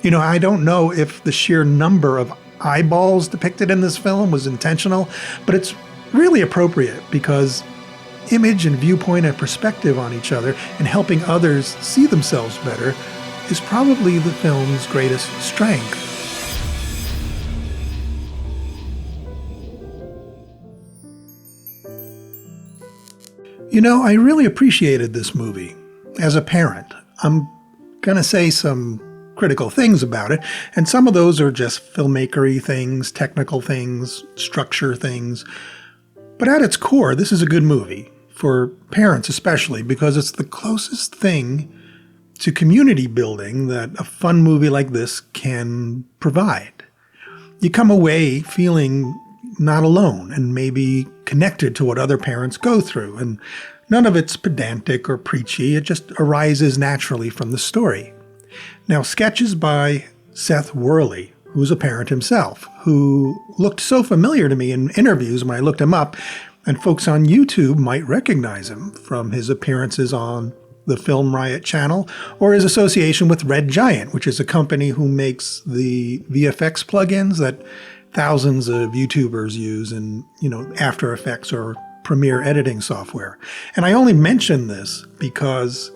I don't know if the sheer number of eyeballs depicted in this film was intentional, but it's really appropriate because image and viewpoint and perspective on each other and helping others see themselves better is probably the film's greatest strength. I really appreciated this movie. As a parent, I'm going to say some critical things about it, and some of those are just filmmakery things, technical things, structure things. But at its core, this is a good movie, for parents especially, because it's the closest thing to community building that a fun movie like this can provide. You come away feeling not alone and maybe connected to what other parents go through, and none of it's pedantic or preachy. It just arises naturally from the story. Now, sketches by Seth Worley, who's a parent himself, who looked so familiar to me in interviews when I looked him up, and folks on YouTube might recognize him from his appearances on the Film Riot channel or his association with Red Giant, which is a company who makes the VFX plugins that thousands of YouTubers use in, After Effects or Premiere editing software. And I only mention this because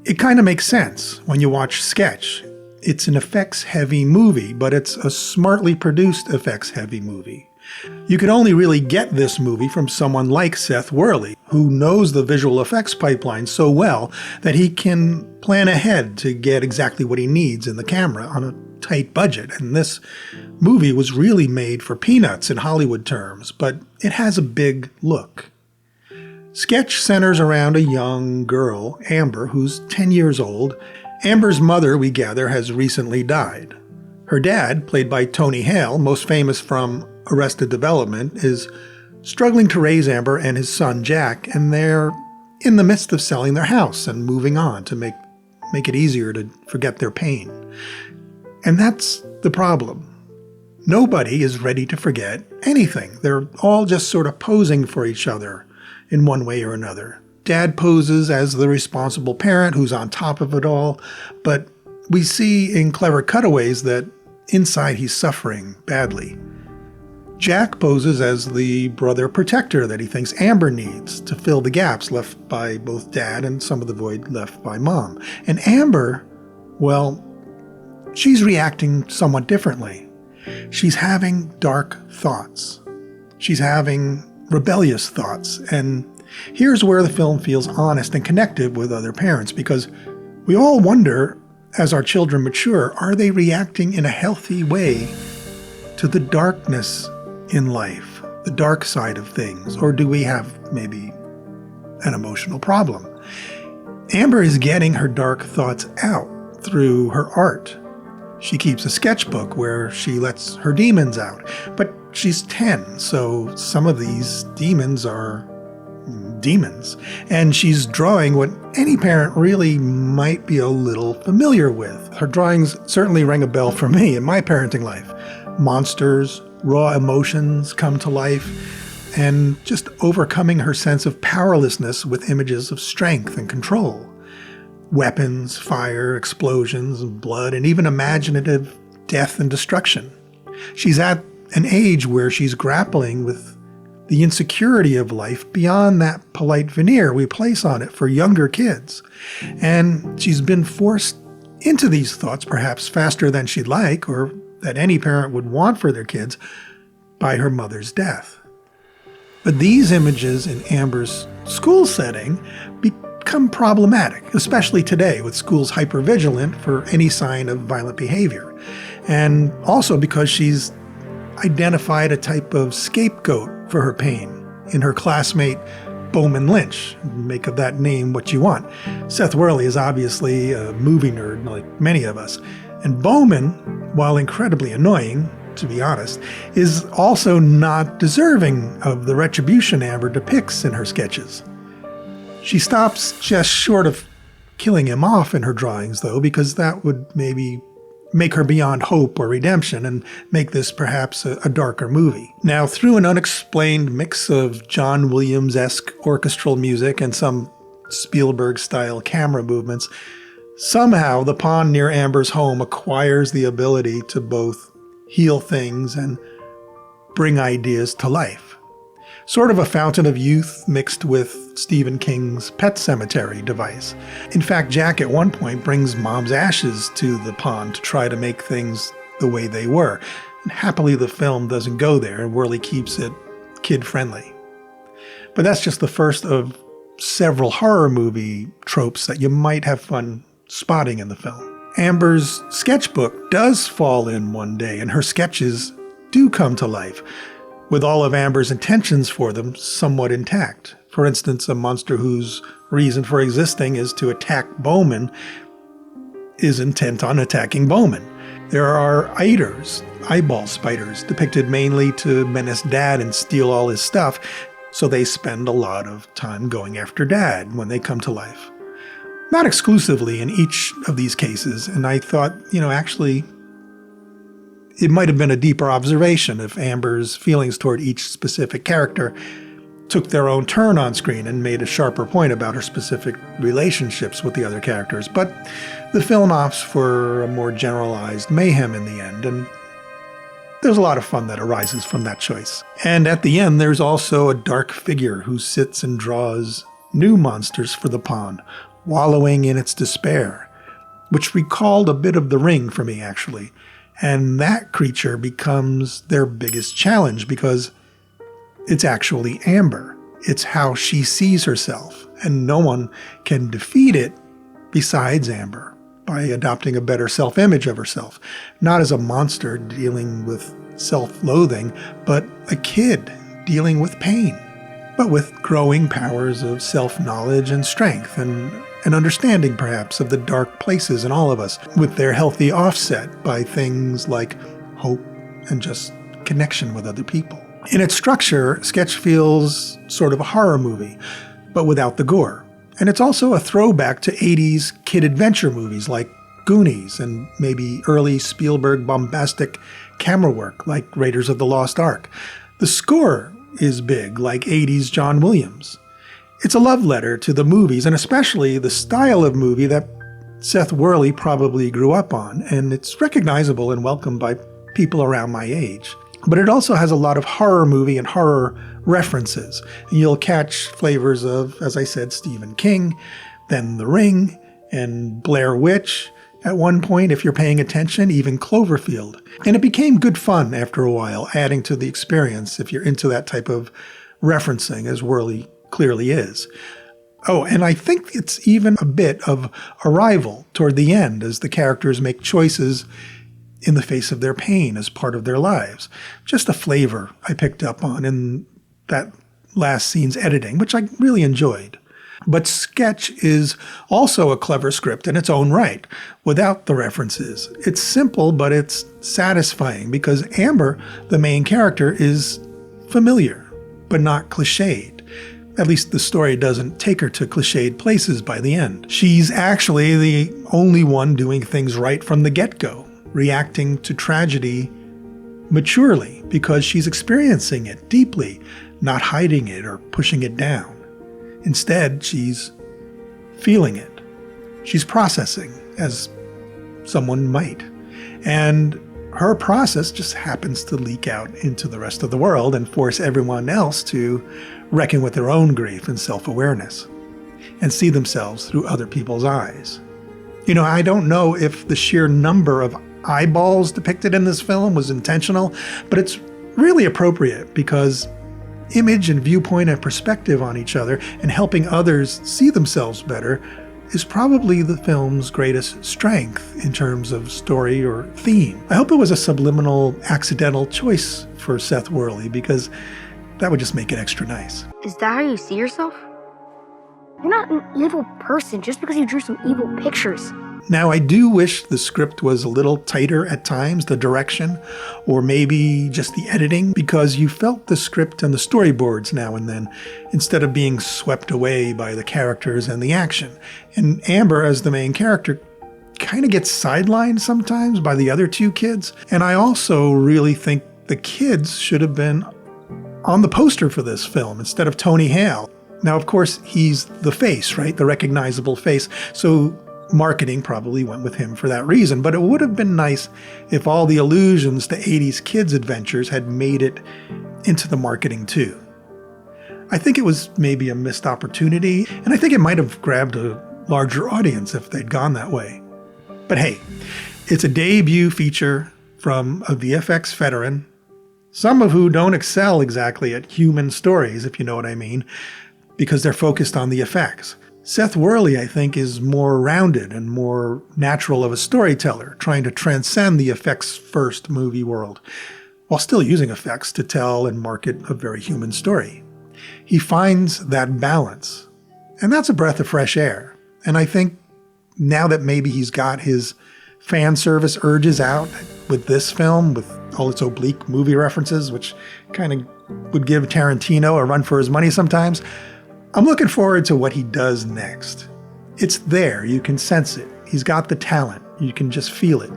it kind of makes sense when you watch Sketch. It's an effects-heavy movie, but it's a smartly produced effects-heavy movie. You could only really get this movie from someone like Seth Worley, who knows the visual effects pipeline so well that he can plan ahead to get exactly what he needs in the camera on a tight budget. And this movie was really made for peanuts in Hollywood terms, but it has a big look. Sketch centers around a young girl, Amber, who's 10 years old. Amber's mother, we gather, has recently died. Her dad, played by Tony Hale, most famous from Arrested Development, is struggling to raise Amber and his son Jack, and they're in the midst of selling their house and moving on to make it easier to forget their pain. And that's the problem. Nobody is ready to forget anything. They're all just sort of posing for each other in one way or another. Dad poses as the responsible parent who's on top of it all, but we see in clever cutaways that inside he's suffering badly. Jack poses as the brother protector that he thinks Amber needs to fill the gaps left by both Dad and some of the void left by Mom. And Amber, well, she's reacting somewhat differently. She's having dark thoughts. She's having rebellious thoughts. And here's where the film feels honest and connected with other parents, because we all wonder, as our children mature, are they reacting in a healthy way to the darkness in life, the dark side of things, or do we have maybe an emotional problem? Amber is getting her dark thoughts out through her art. She keeps a sketchbook where she lets her demons out, but she's 10, so some of these demons are demons, and she's drawing what any parent really might be a little familiar with. Her drawings certainly ring a bell for me in my parenting life. Monsters, raw emotions come to life, and just overcoming her sense of powerlessness with images of strength and control. Weapons, fire, explosions, blood, and even imaginative death and destruction. She's at an age where she's grappling with the insecurity of life beyond that polite veneer we place on it for younger kids. And she's been forced into these thoughts perhaps faster than she'd like, or that any parent would want for their kids, by her mother's death. But these images in Amber's school setting become problematic, especially today with schools hypervigilant for any sign of violent behavior. And also because she's identified a type of scapegoat for her pain in her classmate Bowman Lynch. Make of that name what you want. Seth Worley is obviously a movie nerd like many of us. And Bowman, while incredibly annoying, to be honest, is also not deserving of the retribution Amber depicts in her sketches. She stops just short of killing him off in her drawings, though, because that would maybe make her beyond hope or redemption and make this perhaps a darker movie. Now, through an unexplained mix of John Williams-esque orchestral music and some Spielberg-style camera movements, Somehow, the pond near Amber's home acquires the ability to both heal things and bring ideas to life. Sort of a fountain of youth mixed with Stephen King's Pet Semetary device. In fact, Jack at one point brings Mom's ashes to the pond to try to make things the way they were. And happily, the film doesn't go there, and Worley keeps it kid-friendly. But that's just the first of several horror movie tropes that you might have fun spotting in the film. Amber's sketchbook does fall in one day, and her sketches do come to life, with all of Amber's intentions for them somewhat intact. For instance, a monster whose reason for existing is to attack Bowman is intent on attacking Bowman. There are eiders, eyeball spiders, depicted mainly to menace Dad and steal all his stuff, so they spend a lot of time going after Dad when they come to life. Not exclusively in each of these cases, and I thought, actually, it might have been a deeper observation if Amber's feelings toward each specific character took their own turn on screen and made a sharper point about her specific relationships with the other characters. But the film opts for a more generalized mayhem in the end, and there's a lot of fun that arises from that choice. And at the end, there's also a dark figure who sits and draws new monsters for the pond, wallowing in its despair, which recalled a bit of The Ring for me, actually. And that creature becomes their biggest challenge because it's actually Amber. It's how she sees herself, and no one can defeat it besides Amber by adopting a better self-image of herself, not as a monster dealing with self-loathing, but a kid dealing with pain, but with growing powers of self-knowledge and strength, and an understanding perhaps of the dark places in all of us, with their healthy offset by things like hope and just connection with other people. In its structure, Sketch feels sort of a horror movie, but without the gore. And it's also a throwback to 80s kid adventure movies like Goonies and maybe early Spielberg bombastic camera work like Raiders of the Lost Ark. The score is big, like 80s John Williams. It's a love letter to the movies, and especially the style of movie that Seth Worley probably grew up on, and it's recognizable and welcomed by people around my age. But it also has a lot of horror movie and horror references. And you'll catch flavors of, as I said, Stephen King, then The Ring, and Blair Witch. At one point, if you're paying attention, even Cloverfield. And it became good fun after a while, adding to the experience if you're into that type of referencing, as Worley clearly is. Oh, and I think it's even a bit of Arrival toward the end as the characters make choices in the face of their pain as part of their lives. Just a flavor I picked up on in that last scene's editing, which I really enjoyed. But Sketch is also a clever script in its own right, without the references. It's simple, but it's satisfying because Amber, the main character, is familiar, but not cliched. At least the story doesn't take her to cliched places by the end. She's actually the only one doing things right from the get-go, reacting to tragedy maturely because she's experiencing it deeply, not hiding it or pushing it down. Instead, she's feeling it. She's processing, as someone might. And her process just happens to leak out into the rest of the world and force everyone else to reckon with their own grief and self-awareness and see themselves through other people's eyes. I don't know if the sheer number of eyeballs depicted in this film was intentional, but it's really appropriate because image and viewpoint and perspective on each other and helping others see themselves better is probably the film's greatest strength in terms of story or theme. I hope it was a subliminal, accidental choice for Seth Worley because that would just make it extra nice. Is that how you see yourself? You're not an evil person just because you drew some evil pictures. Now, I do wish the script was a little tighter at times, the direction, or maybe just the editing, because you felt the script and the storyboards now and then, instead of being swept away by the characters and the action. And Amber, as the main character, kind of gets sidelined sometimes by the other two kids. And I also really think the kids should have been on the poster for this film instead of Tony Hale. Now, of course, he's the face, right? The recognizable face. So marketing probably went with him for that reason, but it would have been nice if all the allusions to 80s kids' adventures had made it into the marketing too. I think it was maybe a missed opportunity, and I think it might have grabbed a larger audience if they'd gone that way. But hey, it's a debut feature from a VFX veteran, some of who don't excel exactly at human stories, if you know what I mean, because they're focused on the effects. Seth Worley, I think, is more rounded and more natural of a storyteller, trying to transcend the effects-first movie world, while still using effects to tell and market a very human story. He finds that balance, and that's a breath of fresh air. And I think now that maybe he's got his fan service urges out with this film, with all its oblique movie references, which kind of would give Tarantino a run for his money sometimes, I'm looking forward to what he does next. It's there, you can sense it. He's got the talent, you can just feel it.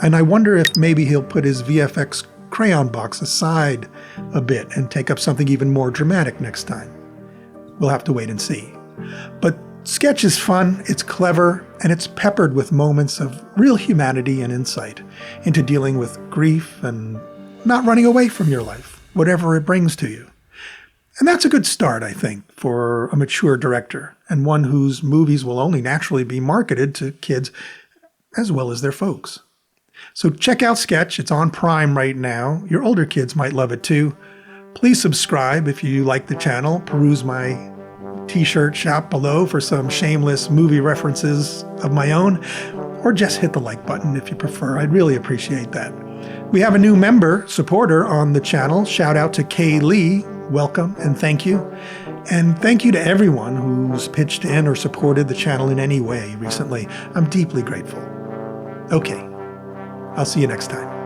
And I wonder if maybe he'll put his VFX crayon box aside a bit and take up something even more dramatic next time. We'll have to wait and see. But Sketch is fun, it's clever, and it's peppered with moments of real humanity and insight into dealing with grief and not running away from your life, whatever it brings to you. And that's a good start, I think, for a mature director, and one whose movies will only naturally be marketed to kids as well as their folks. So check out Sketch. It's on Prime right now. Your older kids might love it too. Please subscribe if you like the channel. Peruse my t-shirt shop below for some shameless movie references of my own, or just hit the like button if you prefer. I'd really appreciate that. We have a new member supporter on the channel. Shout out to Kay Lee. Welcome and thank you. And thank you to everyone who's pitched in or supported the channel in any way recently. I'm deeply grateful. Okay, I'll see you next time.